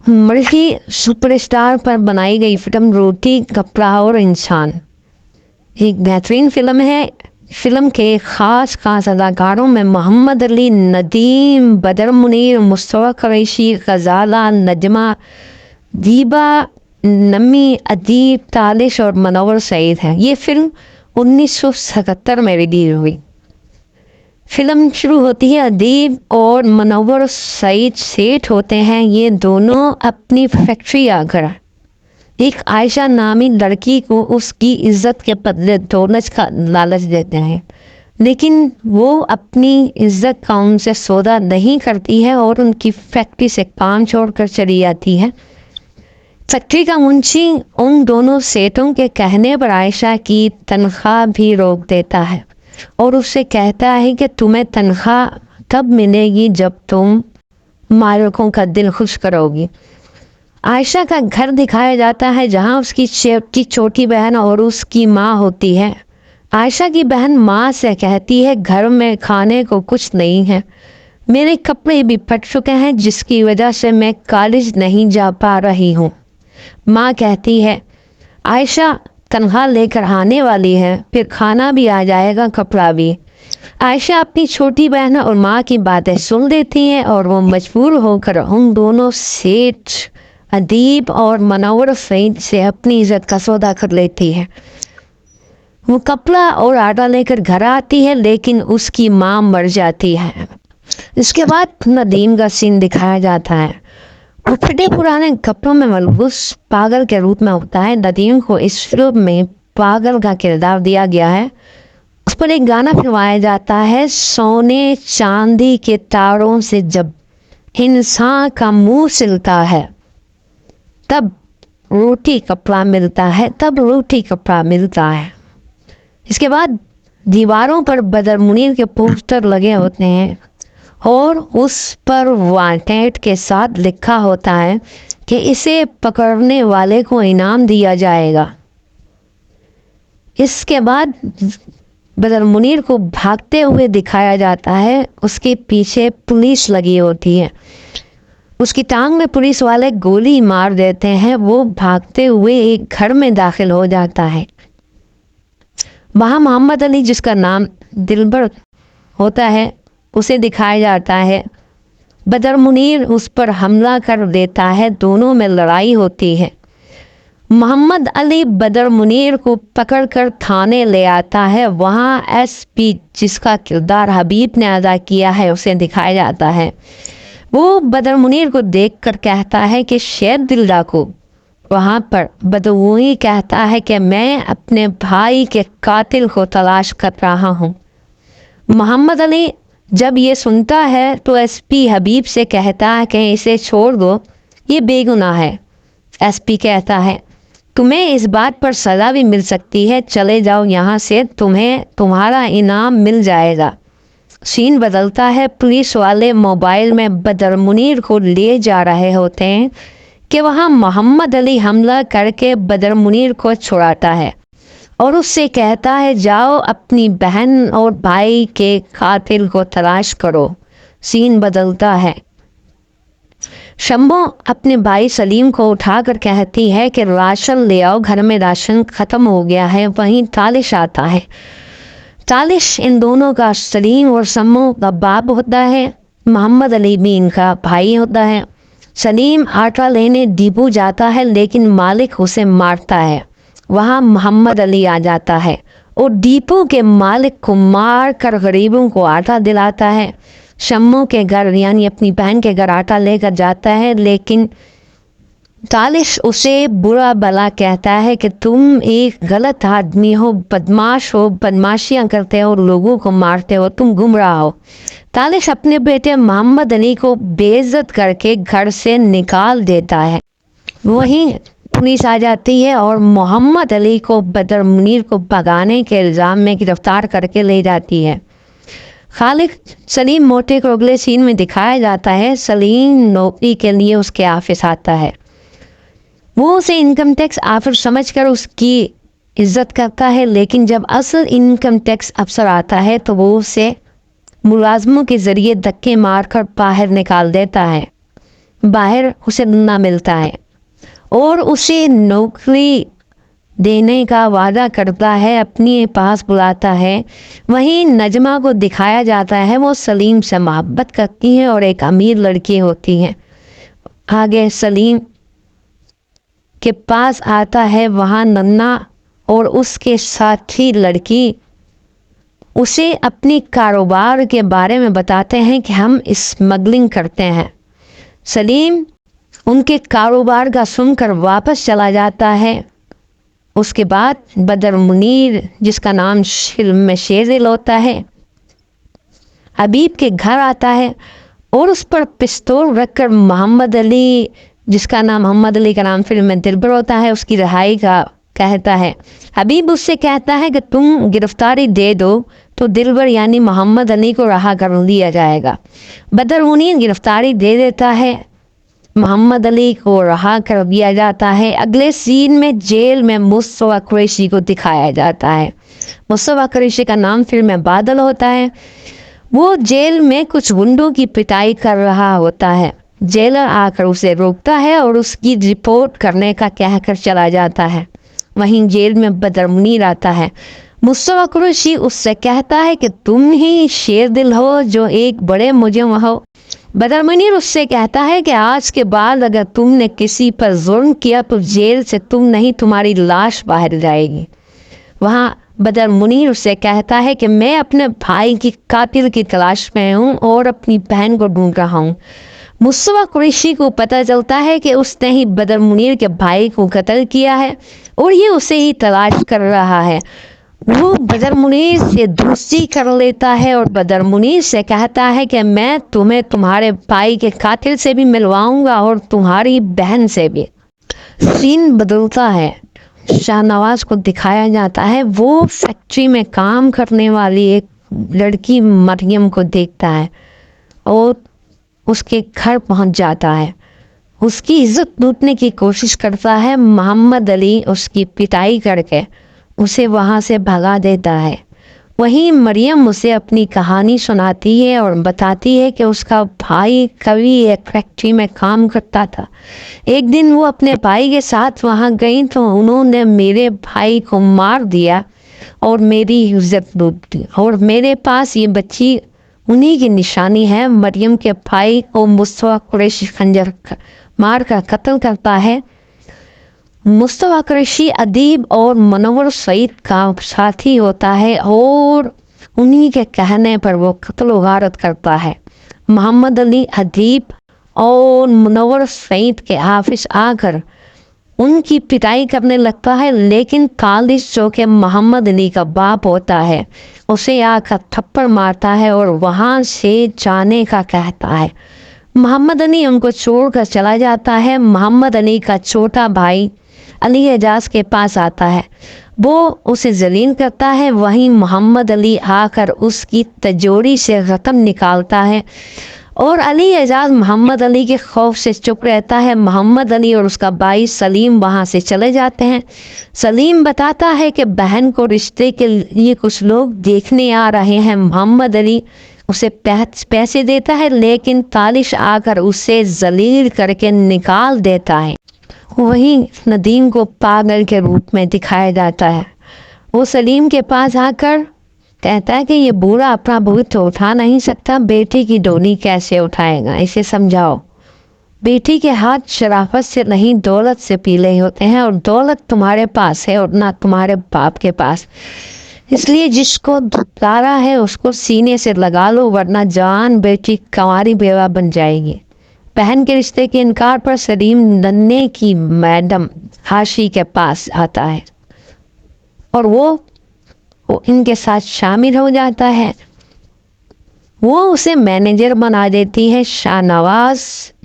Multi superstar पर बनाई गई फिल्म रोटी कपड़ा और इंसान एक बेहतरीन फिल्म है। फिल्म के खास अदाकारों में मोहम्मद अली, नदीम, बदर मुनीर, मुस्तफ़ा कुरैशी, गजाला, नजमा, दीबा, नमी, अदीब, तालिश और मनोवर सईद है। ये फिल्म 1977 में रिलीज हुई। फिल्म शुरू होती है, अदीब और मनोवर सईद सेठ होते हैं। ये दोनों अपनी फैक्ट्री आकर एक आयशा नामी लड़की को उसकी इज्जत के बदले दौलत का लालच देते हैं, लेकिन वो अपनी इज्जत का उनसे सौदा नहीं करती है और उनकी फैक्ट्री से काम छोड़कर चली जाती है। फैक्ट्री का मुंशी उन दोनों सेठों के कहने पर आयशा की तनख्वाह भी रोक देता है और उससे कहता है कि तुम्हें तनख्वाह तब मिलेगी जब तुम मालिकों का दिल खुश करोगी। आयशा का घर दिखाया जाता है जहां उसकी छोटी बहन और उसकी माँ होती है। आयशा की बहन माँ से कहती है, घर में खाने को कुछ नहीं है, मेरे कपड़े भी फट चुके हैं जिसकी वजह से मैं कॉलेज नहीं जा पा रही हूँ। माँ कहती है, आयशा तनख्वाह लेकर आने वाली है, फिर खाना भी आ जाएगा, कपड़ा भी। आयशा अपनी छोटी बहन और माँ की बातें सुन लेती हैं और वो मजबूर होकर उन दोनों सेठ अदीब और मनोवर सईद से अपनी इज्जत का सौदा कर लेती है। वो कपड़ा और आटा लेकर घर आती है, लेकिन उसकी माँ मर जाती है। इसके बाद नदीम का सीन दिखाया जाता है। वो फटे पुराने कपड़ों में मलबूस पागल के रूप में होता है। नदीम को इस फिल्म में पागल का किरदार दिया गया है। उस पर एक गाना फिल्माया जाता है, सोने चांदी के तारों से जब इंसान का मुंह सिलता है तब रोटी कपड़ा मिलता है, तब रोटी कपड़ा मिलता है। इसके बाद दीवारों पर बदर मुनीर के पोस्टर लगे होते हैं और उस पर वांटेड के साथ लिखा होता है कि इसे पकड़ने वाले को इनाम दिया जाएगा। इसके बाद बदर मुनीर को भागते हुए दिखाया जाता है। उसके पीछे पुलिस लगी होती है। उसकी टांग में पुलिस वाले गोली मार देते हैं। वो भागते हुए एक घर में दाखिल हो जाता है। वहाँ मोहम्मद अली, जिसका नाम दिलबर होता है, उसे दिखाया जाता है। बदर मुनीर उस पर हमला कर देता है। दोनों में लड़ाई होती है। मोहम्मद अली बदर मुनीर को पकड़कर थाने ले आता है। वहाँ एसपी, जिसका किरदार हबीब ने अदा किया है, उसे दिखाया जाता है। वो बदर मुनीर को देखकर कहता है कि शेर दिलदा को। वहाँ पर बदरुई कहता है कि मैं अपने भाई के कातिल को तलाश कर रहा हूँ। मोहम्मद अली जब ये सुनता है तो एसपी हबीब से कहता है कि इसे छोड़ दो, ये बेगुनाह है। एसपी कहता है, तुम्हें इस बात पर सज़ा भी मिल सकती है, चले जाओ यहाँ से, तुम्हें तुम्हारा इनाम मिल जाएगा। सीन बदलता है। पुलिस वाले मोबाइल में बदर मुनीर को ले जा रहे होते हैं कि वहाँ मोहम्मद अली हमला करके बदर मुनीर को छुड़ाता है और उससे कहता है, जाओ अपनी बहन और भाई के कातिल को तलाश करो। सीन बदलता है। शम्बो अपने भाई सलीम को उठाकर कहती है कि राशन ले आओ, घर में राशन ख़त्म हो गया है। वहीं तालिश आता है। तालिश इन दोनों का, सलीम और शम्बो का बाप होता है। मोहम्मद अली भी इनका भाई होता है। सलीम आटा लेने डिपो जाता है, लेकिन मालिक उसे मारता है। वहाँ मोहम्मद अली आ जाता है और डिपो के मालिक को मार कर गरीबों को आटा दिलाता है। शम्मो के घर यानी अपनी बहन के घर आटा लेकर जाता है, लेकिन तालिश उसे बुरा भला कहता है कि तुम एक गलत आदमी हो, बदमाश हो, बदमाशियाँ करते हो और लोगों को मारते हो, तुम गुमराह हो। तालिश अपने बेटे मोहम्मद अली को बेइज्जत करके घर से निकाल देता है। वहीं पुलिस आ जाती है और मोहम्मद अली को बदर मुनीर को भगाने के इल्ज़ाम में गिरफ्तार करके ले जाती है। खालिद सलीम मोटे को अगले सीन में दिखाया जाता है। सलीम नौकरी के लिए उसके ऑफिस आता है। वो उसे इनकम टैक्स ऑफिसर समझकर उसकी इज्जत करता है, लेकिन जब असल इनकम टैक्स अफसर आता है तो वो उसे मुलाजमों के ज़रिए धक्के मारकर बाहर निकाल देता है। बाहर उसे ना मिलता है और उसे नौकरी देने का वादा करता है, अपने पास बुलाता है। वहीं नजमा को दिखाया जाता है वो सलीम से मोहब्बत करती है और एक अमीर लड़की होती है। आगे सलीम के पास आता है वहाँ नन्ना और उसके साथी लड़की उसे अपनी कारोबार के बारे में बताते हैं कि हम स्मगलिंग करते हैं। सलीम उनके कारोबार का सुनकर वापस चला जाता है। उसके बाद बदर मुनीर, जिसका नाम फिल्म में शेरदिल होता है, हबीब के घर आता है और उस पर पिस्तौल रखकर मोहम्मद अली, जिसका नाम मोहम्मद अली का नाम फिल्म में दिलबर होता है, उसकी रिहाई का कहता है। हबीब उससे कहता है कि तुम गिरफ्तारी दे दो तो दिलबर यानी मोहम्मद अली को रहा कर लिया जाएगा। बदर मुनीर गिरफ्तारी दे देता है, मोहम्मद अली को रहा कर दिया जाता है। अगले सीन में जेल में मुस्तफा कुरैशी को दिखाया जाता है। मुस्तफा कुरैशी का नाम फिल्म में बादल होता है। वो जेल में कुछ गुंडों की पिटाई कर रहा होता है। जेलर आकर उसे रोकता है और उसकी रिपोर्ट करने का कहकर चला जाता है। वहीं जेल में बदर मुनीर आता है। मुस्तफा कुरैशी उससे कहता है कि तुम ही शेरदिल हो जो एक बड़े मुजरिम हो। बदर मुनीर उससे कहता है कि आज के बाद अगर तुमने किसी पर जुल्म किया तो जेल से तुम नहीं, तुम्हारी लाश बाहर जाएगी। वहाँ बदर मुनीर उससे कहता है कि मैं अपने भाई की कातिल की तलाश में हूँ और अपनी बहन को ढूंढ रहा हूँ। मुस्तफा कुरैशी को पता चलता है कि उसने ही बदर मुनीर के भाई को कत्ल किया है और ये उसे ही तलाश कर रहा है। वो बदर मुनीर से दोस्ती कर लेता है और बदर मुनीर से कहता है कि मैं तुम्हें तुम्हारे भाई के कातिल से भी मिलवाऊंगा और तुम्हारी बहन से भी। सीन बदलता है। शाहनवाज को दिखाया जाता है, वो फैक्ट्री में काम करने वाली एक लड़की मरियम को देखता है और उसके घर पहुंच जाता है। उसकी इज्जत लूटने की कोशिश करता है। मोहम्मद अली उसकी पिटाई करके उसे वहाँ से भगा देता है। वहीं मरियम उसे अपनी कहानी सुनाती है और बताती है कि उसका भाई कभी एक फैक्ट्री में काम करता था। एक दिन वो अपने भाई के साथ वहाँ गई तो उन्होंने मेरे भाई को मार दिया और मेरी इज्जत लूट दी और मेरे पास ये बच्ची उन्हीं की निशानी है। मरियम के भाई को मुस्तफा कुरैशी खंजर मार कर कत्ल करता है। मुस्तफा कुरैशी अदीब और मुनव्वर सईद का साथी होता है और उन्हीं के कहने पर वो कत्ल गारत करता है। मोहम्मद अली अदीब और मुनव्वर सईद के हाफिज आकर उनकी पिटाई करने लगता है, लेकिन खालिद जो कि मोहम्मद अली का बाप होता है उसे आकर थप्पड़ मारता है और वहाँ से जाने का कहता है। मोहम्मद अली उनको छोड़कर चला जाता है। मोहम्मद अली का छोटा भाई अली एजाज के पास आता है, वो उसे जलील करता है। वहीं मोहम्मद अली आकर उसकी तिजोरी से रकम निकालता है और अली एजाज मोहम्मद अली के खौफ से चुप रहता है। मोहम्मद अली और उसका भाई सलीम वहाँ से चले जाते हैं। सलीम बताता है कि बहन को रिश्ते के लिए कुछ लोग देखने आ रहे हैं। मोहम्मद अली उसे पैसे देता है, लेकिन तालिश आकर उसे जलील करके निकाल देता है। वहीं नदीम को पागल के रूप में दिखाया जाता है। वो सलीम के पास आकर कहता है कि ये बूढ़ा अपना बोझ तो उठा नहीं सकता, बेटी की डोली कैसे उठाएगा, इसे समझाओ। बेटी के हाथ शराफत से नहीं दौलत से पीले होते हैं और दौलत तुम्हारे पास है और ना तुम्हारे बाप के पास, इसलिए जिसको दुत्कारा है उसको सीने से लगा लो, वरना जान बेटी कंवारी बेवा बन जाएगी। बहन के रिश्ते के इनकार पर सलीम नन्हे की मैडम हाशी के पास आता है और वो इनके साथ शामिल हो जाता है। वो उसे मैनेजर बना देती है। शाहनवाज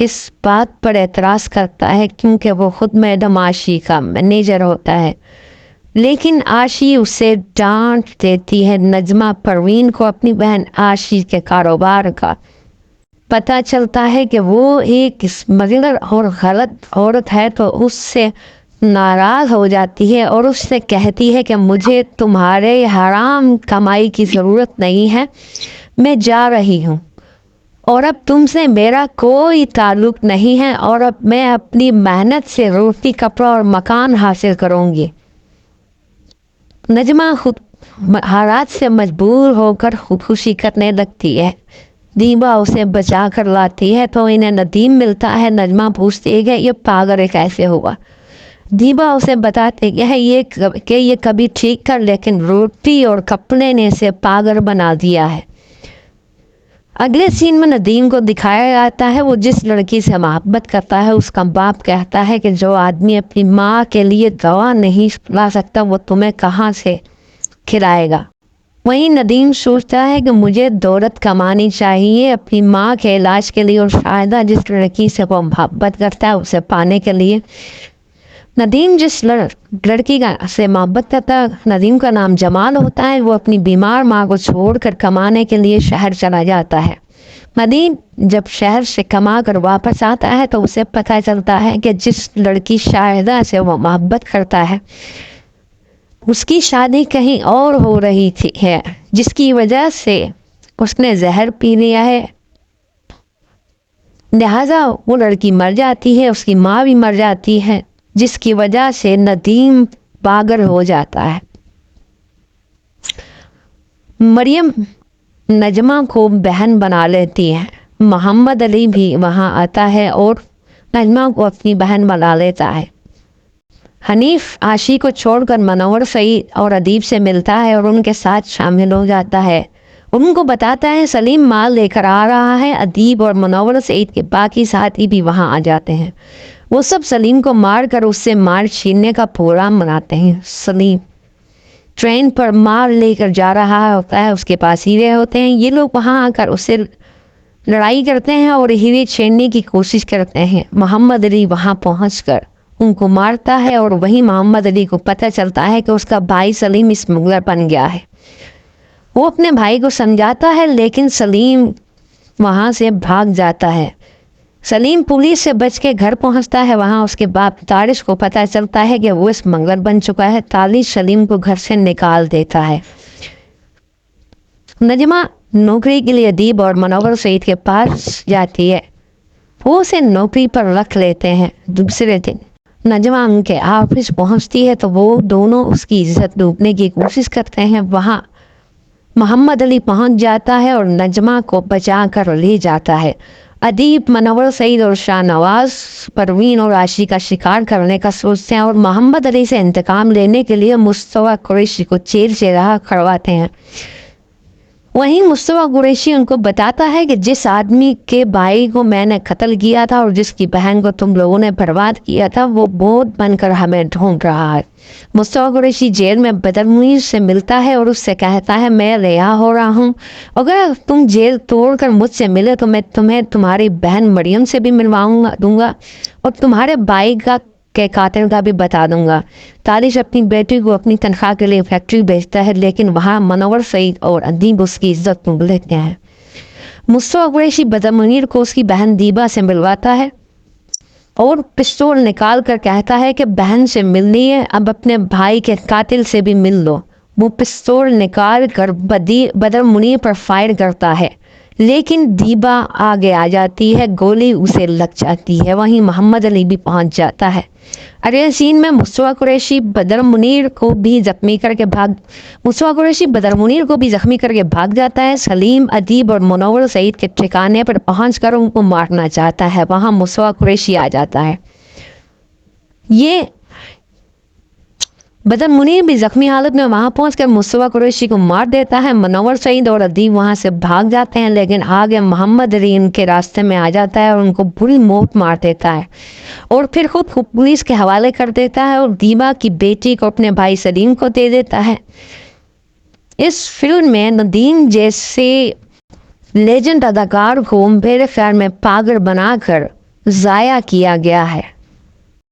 इस बात पर एतराज़ करता है क्योंकि वो खुद मैडम आशी का मैनेजर होता है, लेकिन आशी उसे डांट देती है। नजमा परवीन को अपनी बहन आशी के कारोबार का पता चलता है कि वो एक स्मगलर और गलत औरत है तो उससे नाराज़ हो जाती है और उससे कहती है कि मुझे तुम्हारे हराम कमाई की ज़रूरत नहीं है, मैं जा रही हूँ। اور اب تم سے میرا کوئی تعلق نہیں ہے اور اب میں اپنی محنت سے روٹی کپڑا اور مکان حاصل کروں گی۔ نجمہ خود حالات سے مجبور ہو کر خودکشی کرنے لگتی ہے۔ دیبا اسے بچا کر لاتی ہے تو انہیں ندیم ملتا ہے۔ نجمہ پوچھتی ہے کہ یہ پاگل کیسے ہوا؟ دیبا اسے بتاتے کہ یہ کبھی ٹھیک کر، لیکن روٹی اور کپڑے نے اسے پاگل بنا دیا ہے۔ اگلے سین میں ندیم کو دکھایا جاتا ہے وہ جس لڑکی سے محبت کرتا ہے اس کا باپ کہتا ہے کہ جو آدمی اپنی ماں کے لیے دوا نہیں لا سکتا وہ تمہیں کہاں سے کھلائے گا۔ وہیں ندیم سوچتا ہے کہ مجھے دولت کمانی چاہیے اپنی ماں کے علاج کے لیے، اور شاید جس لڑکی سے وہ محبت کرتا ہے اسے پانے کے لیے۔ ندیم جس لڑکی سے محبت کرتا ہے، ندیم کا نام جمال ہوتا ہے، وہ اپنی بیمار ماں کو چھوڑ کر کمانے کے لیے شہر چلا جاتا ہے۔ ندیم جب شہر سے کما کر واپس آتا ہے تو اسے پتہ چلتا ہے کہ جس لڑکی شاہدہ سے وہ محبت کرتا ہے اس کی شادی کہیں اور ہو رہی ہے، جس کی وجہ سے اس نے زہر پی لیا ہے۔ لہذا وہ لڑکی مر جاتی ہے، اس کی ماں بھی مر جاتی ہے، جس کی وجہ سے ندیم پاگل ہو جاتا ہے۔ مریم نجمہ کو بہن بنا لیتی ہے۔ محمد علی بھی وہاں آتا ہے اور نجمہ کو اپنی بہن بنا لیتا ہے۔ حنیف عاشی کو چھوڑ کر منور سعید اور ادیب سے ملتا ہے اور ان کے ساتھ شامل ہو جاتا ہے۔ ان کو بتاتا ہے سلیم مال لے کر آ رہا ہے۔ ادیب اور منور سعید کے باقی ساتھی بھی وہاں آ جاتے ہیں۔ وہ سب سلیم کو مار کر اس سے مال چھیننے کا پروگرام بناتے ہیں۔ سلیم ٹرین پر مال لے کر جا رہا ہوتا ہے، اس کے پاس ہیرے ہوتے ہیں۔ یہ لوگ وہاں آ کر اس سے لڑائی کرتے ہیں اور ہیرے چھیننے کی کوشش کرتے ہیں۔ محمد علی وہاں پہنچ کر ان کو مارتا ہے اور وہیں محمد علی کو پتہ چلتا ہے کہ اس کا بھائی سلیم اسمگلر بن گیا ہے۔ وہ اپنے بھائی کو سمجھاتا ہے لیکن سلیم وہاں سے بھاگ جاتا ہے۔ سلیم پولیس سے بچ کے گھر پہنچتا ہے۔ وہاں اس کے باپ تارش کو پتہ چلتا ہے کہ وہ اسمگلر بن چکا ہے۔ تارش سلیم کو گھر سے نکال دیتا ہے۔ نجمہ نوکری کے لیے ادیب اور منور سعید کے پاس جاتی ہے، وہ اسے نوکری پر رکھ لیتے ہیں۔ دوسرے دن نجمہ ان کے آفس پہنچتی ہے تو وہ دونوں اس کی عزت ڈوبنے کی کوشش کرتے ہیں۔ وہاں محمد علی پہنچ جاتا ہے اور نجمہ کو بچا کر لے جاتا ہے۔ ادیب منور سعید اور شاہ نواز پروین اور عاشی کا شکار کرنے کا سوچتے ہیں اور محمد علی سے انتقام لینے کے لیے مصطفیٰ قریشی کو جیل سے رہا کرواتے ہیں۔ وہیں مصطفیٰ قریشی ان کو بتاتا ہے کہ جس آدمی کے بھائی کو میں نے قتل کیا تھا اور جس کی بہن کو تم لوگوں نے برباد کیا تھا وہ بہت بن کر ہمیں ڈھونڈ رہا ہے۔ مصطفیٰ قریشی جیل میں بدر منیر سے ملتا ہے اور اس سے کہتا ہے میں رہا ہو رہا ہوں، اگر تم جیل توڑ کر مجھ سے ملے تو میں تمہیں تمہاری بہن مریم سے بھی دوں گا اور تمہارے بھائی کے قاتل کا بھی بتا دوں گا۔ تارش اپنی بیٹی کو اپنی تنخواہ کے لیے فیکٹری بھیجتا ہے لیکن وہاں منور سعید اور ادیب اس کی عزت کو لیتے ہیں۔ مصطفیٰ قریشی بدر منیر کو اس کی بہن دیبا سے ملواتا ہے اور پستول نکال کر کہتا ہے کہ بہن سے ملنی ہے، اب اپنے بھائی کے قاتل سے بھی مل لو۔ وہ پستول نکال کر بدر منیر پر فائر کرتا ہے لیکن دیبا آگے آ جاتی ہے، گولی اسے لگ جاتی ہے۔ وہیں محمد علی بھی پہنچ جاتا ہے۔ اگلے سین میں مصطفیٰ قریشی بدر منیر کو بھی زخمی کر کے بھاگ جاتا ہے۔ سلیم ادیب اور منور سعید کے ٹھکانے پر پہنچ کر ان کو مارنا چاہتا ہے۔ وہاں مصطفیٰ قریشی آ جاتا ہے۔ یہ بدر منیر بھی زخمی حالت میں وہاں پہنچ کر مصطفیٰ قریشی کو مار دیتا ہے۔ منور سعید اور ادیب وہاں سے بھاگ جاتے ہیں لیکن آگے محمد علی ان کے راستے میں آ جاتا ہے اور ان کو بری موت مار دیتا ہے اور پھر خود پولیس کے حوالے کر دیتا ہے اور دیبا کی بیٹی کو اپنے بھائی سلیم کو دے دیتا ہے۔ اس فلم میں ندیم جیسے لیجنڈ اداکار کو میرے خیال میں پاگل بنا کر ضائع کیا گیا ہے۔